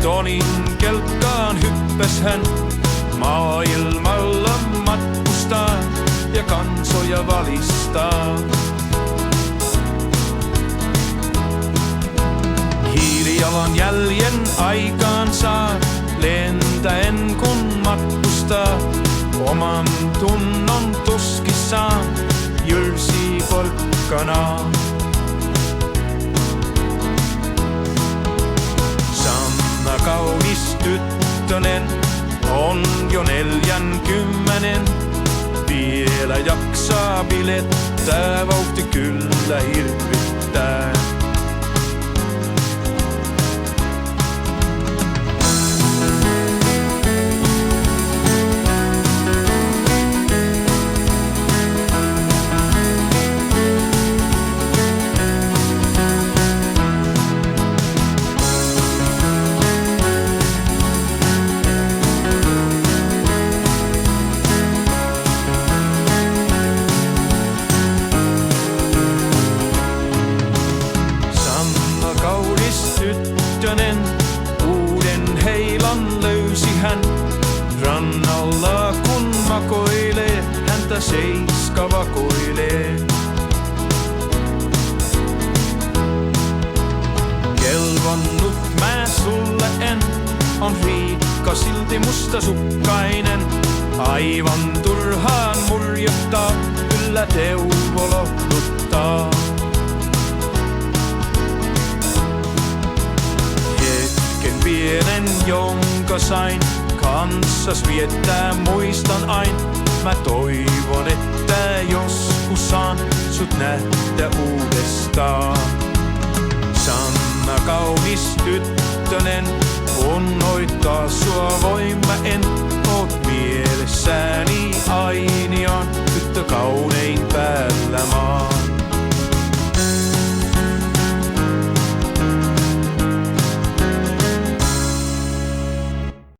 Tonin kelkkaan hyppäs hän, maailmalla matkustaa ja kansoja valistaa. Hiilijalan jäljen aikaan saa, lentäen kun matkustaa, oman tunnon tuskissaan jylsii porkkanaa. Sanna kaunis tyttönen on jo 40, vielä jaksaa bilettää, vauhti kyllä hirvittää. Uuden heilan löysi hän, rannalla kun makoilee, häntä seiska vakoilee. Kelvannut mä sulle en, on Riikka silti mustasukkainen. Aivan turhaan murjottaa, kyllä Teuvo lohduttaa. Pienen, jonka sain kanssas viettää, muistan ain. Mä toivon, että joskus saan sut nähdä uudestaan. Sanna kaunis tyttönen, kun noittaa sua voi.